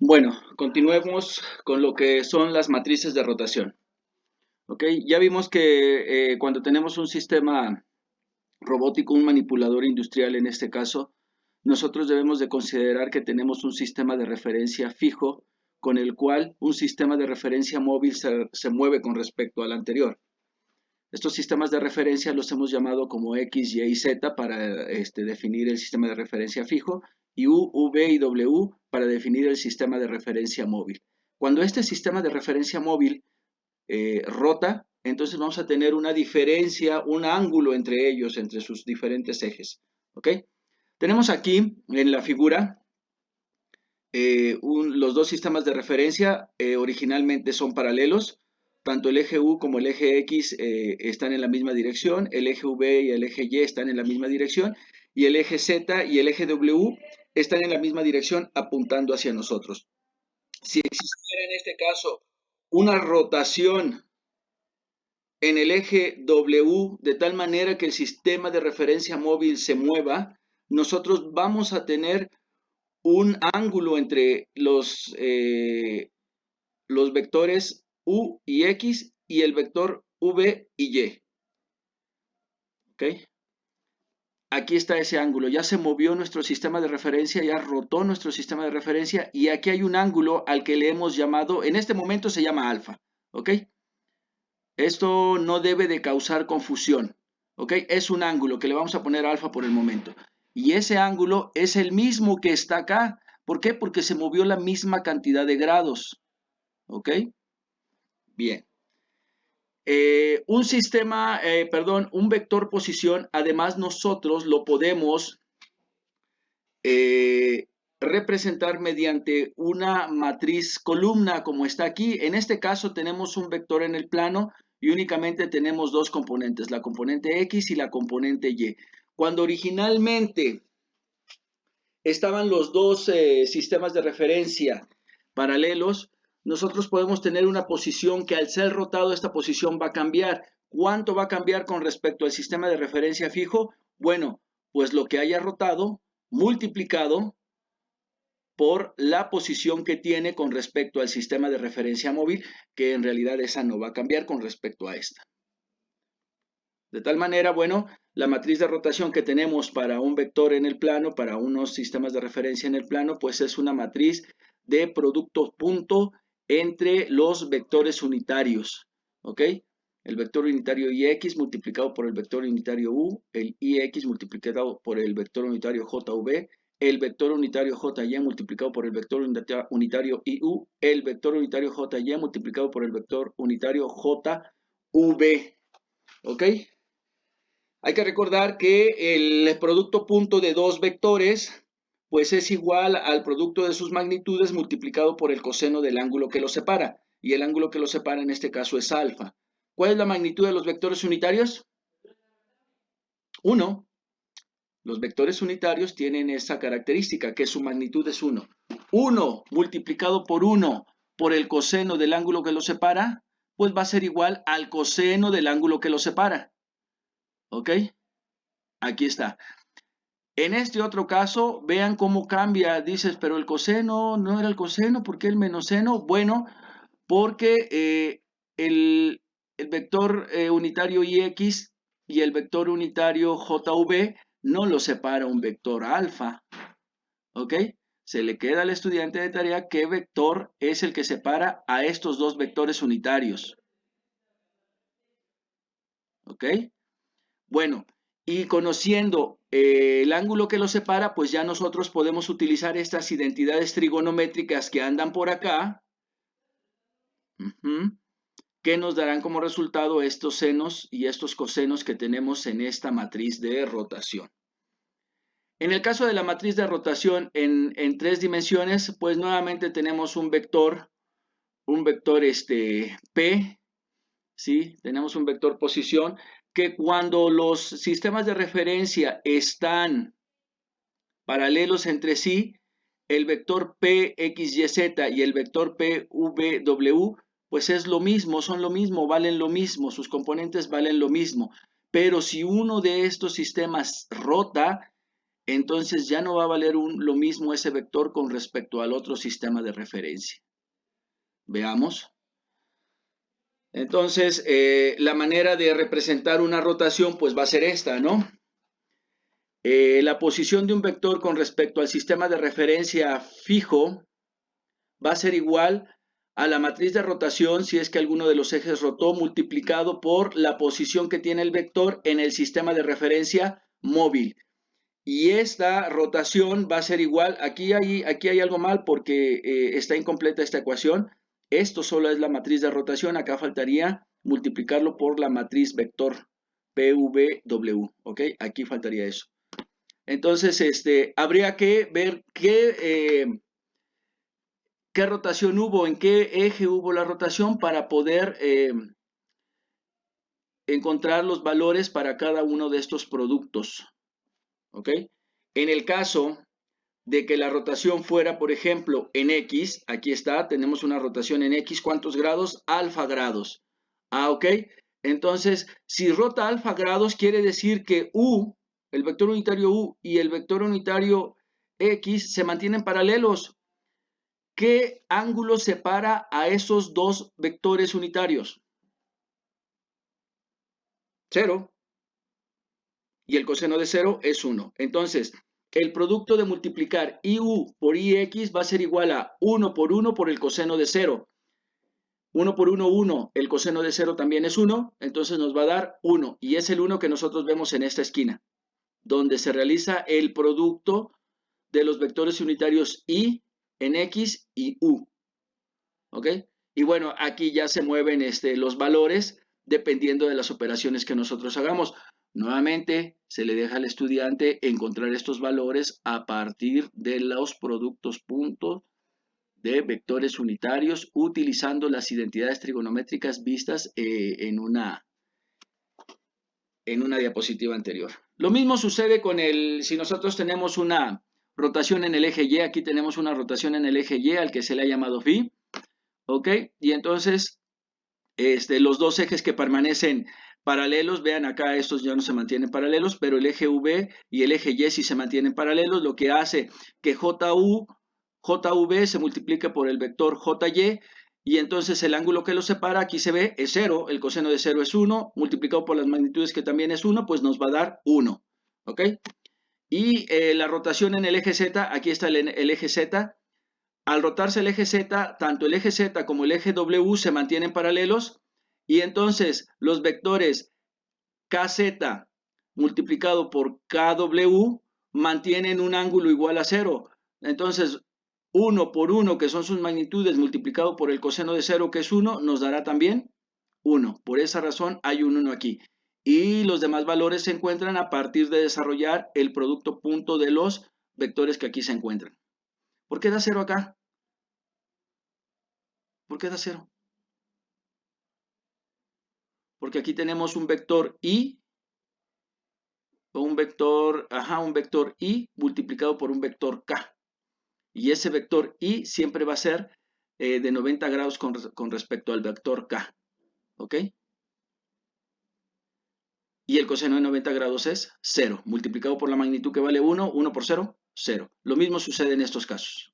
Bueno, continuemos con lo que son las matrices de rotación. ¿Ok? Ya vimos que cuando tenemos un sistema robótico, un manipulador industrial en este caso, nosotros debemos de considerar que tenemos un sistema de referencia fijo con el cual un sistema de referencia móvil se mueve con respecto al anterior. Estos sistemas de referencia los hemos llamado como X, Y y Z para definir el sistema de referencia fijo y U, V y W para definir el sistema de referencia móvil. Cuando este sistema de referencia móvil rota, entonces vamos a tener una diferencia, un ángulo entre ellos, entre sus diferentes ejes. ¿Ok? Tenemos aquí en la figura los dos sistemas de referencia originalmente son paralelos, tanto el eje U como el eje X están en la misma dirección, el eje V y el eje Y están en la misma dirección, y el eje Z y el eje W están en la misma dirección apuntando hacia nosotros. Si existiera en este caso una rotación en el eje W de tal manera que el sistema de referencia móvil se mueva, nosotros vamos a tener un ángulo entre los vectores U y X y el vector V y Y. ¿Ok? Aquí está ese ángulo. Ya se movió nuestro sistema de referencia, ya rotó nuestro sistema de referencia y aquí hay un ángulo al que le hemos llamado, en este momento se llama alfa. ¿Ok? Esto no debe de causar confusión. ¿Ok? Es un ángulo que le vamos a poner alfa por el momento. Y ese ángulo es el mismo que está acá. ¿Por qué? Porque se movió la misma cantidad de grados. ¿Ok? Bien. Un vector posición, además nosotros lo podemos eh, representar mediante una matriz columna como está aquí. En este caso tenemos un vector en el plano y únicamente tenemos dos componentes, la componente X y la componente Y. Cuando originalmente estaban los dos sistemas de referencia paralelos, nosotros podemos tener una posición que al ser rotado esta posición va a cambiar. ¿Cuánto va a cambiar con respecto al sistema de referencia fijo? Bueno, pues lo que haya rotado multiplicado por la posición que tiene con respecto al sistema de referencia móvil, que en realidad esa no va a cambiar con respecto a esta. De tal manera, bueno, la matriz de rotación que tenemos para un vector en el plano, para unos sistemas de referencia en el plano, pues es una matriz de producto punto entre los vectores unitarios, ¿ok? El vector unitario IX multiplicado por el vector unitario U, el IX multiplicado por el vector unitario JV, el vector unitario JY multiplicado por el vector unitario IU, el vector unitario JY multiplicado por el vector unitario JV, ¿ok? Hay que recordar que el producto punto de dos vectores pues es igual al producto de sus magnitudes multiplicado por el coseno del ángulo que los separa. Y el ángulo que los separa en este caso es alfa. ¿Cuál es la magnitud de los vectores unitarios? 1. Los vectores unitarios tienen esa característica, que su magnitud es 1. 1 multiplicado por 1 por el coseno del ángulo que los separa, pues va a ser igual al coseno del ángulo que los separa. ¿Ok? Aquí está. En este otro caso, vean cómo cambia. Dices, pero el coseno no era el coseno, ¿por qué el menos seno? Bueno, porque el vector unitario IX y el vector unitario JV no lo separa un vector alfa. ¿Ok? Se le queda al estudiante de tarea qué vector es el que separa a estos dos vectores unitarios. ¿Ok? Bueno, y conociendo el ángulo que los separa, pues ya nosotros podemos utilizar estas identidades trigonométricas que andan por acá, que nos darán como resultado estos senos y estos cosenos que tenemos en esta matriz de rotación. En el caso de la matriz de rotación en tres dimensiones, pues nuevamente tenemos un vector P, ¿sí? Tenemos un vector posición que cuando los sistemas de referencia están paralelos entre sí, el vector P, X, Y, Z y el vector P, V, W, pues es lo mismo, son lo mismo, valen lo mismo, sus componentes valen lo mismo. Pero si uno de estos sistemas rota, entonces ya no va a valer lo mismo ese vector con respecto al otro sistema de referencia. Veamos. Entonces, la manera de representar una rotación pues va a ser esta, ¿no? La posición de un vector con respecto al sistema de referencia fijo va a ser igual a la matriz de rotación si es que alguno de los ejes rotó multiplicado por la posición que tiene el vector en el sistema de referencia móvil. Y esta rotación va a ser igual, aquí hay algo mal porque está incompleta esta ecuación. Esto solo es la matriz de rotación, acá faltaría multiplicarlo por la matriz vector PVW, ¿ok? Aquí faltaría eso. Entonces, habría que ver qué rotación hubo, en qué eje hubo la rotación para poder encontrar los valores para cada uno de estos productos, ¿ok? En el caso de que la rotación fuera, por ejemplo, en X, aquí está, tenemos una rotación en X, ¿cuántos grados? Alfa grados. ¿Ok? Entonces, si rota alfa grados, quiere decir que U, el vector unitario U y el vector unitario X se mantienen paralelos. ¿Qué ángulo separa a esos dos vectores unitarios? 0. Y el coseno de 0 es 1. Entonces, el producto de multiplicar IU por IX va a ser igual a 1 por el coseno de 0. 1 por 1, 1. El coseno de 0 también es 1. Entonces nos va a dar 1. Y es el 1 que nosotros vemos en esta esquina, donde se realiza el producto de los vectores unitarios I en X y U. ¿Ok? Y bueno, aquí ya se mueven los valores dependiendo de las operaciones que nosotros hagamos. Nuevamente, se le deja al estudiante encontrar estos valores a partir de los productos puntos de vectores unitarios utilizando las identidades trigonométricas vistas en una diapositiva anterior. Lo mismo sucede con si nosotros tenemos una rotación en el eje Y, aquí tenemos una rotación en el eje Y al que se le ha llamado phi, ¿ok? Y entonces, los dos ejes que permanecen paralelos, vean acá estos ya no se mantienen paralelos, pero el eje V y el eje Y sí se mantienen paralelos, lo que hace que JV se multiplique por el vector JY, y entonces el ángulo que los separa, aquí se ve, es 0, el coseno de 0 es 1, multiplicado por las magnitudes que también es 1, pues nos va a dar 1, ¿ok? Y la rotación en el eje Z, aquí está el eje Z, al rotarse el eje Z, tanto el eje Z como el eje W se mantienen paralelos, y entonces los vectores KZ multiplicado por KW mantienen un ángulo igual a 0. Entonces, 1 por 1, que son sus magnitudes, multiplicado por el coseno de 0, que es 1, nos dará también 1. Por esa razón hay un 1 aquí. Y los demás valores se encuentran a partir de desarrollar el producto punto de los vectores que aquí se encuentran. ¿Por qué da 0 acá? ¿Por qué da 0? Porque aquí tenemos un vector I, o un vector I multiplicado por un vector K. Y ese vector I siempre va a ser de 90 grados con respecto al vector K. ¿Ok? Y el coseno de 90 grados es 0. Multiplicado por la magnitud que vale 1, 1 por 0, 0. Lo mismo sucede en estos casos.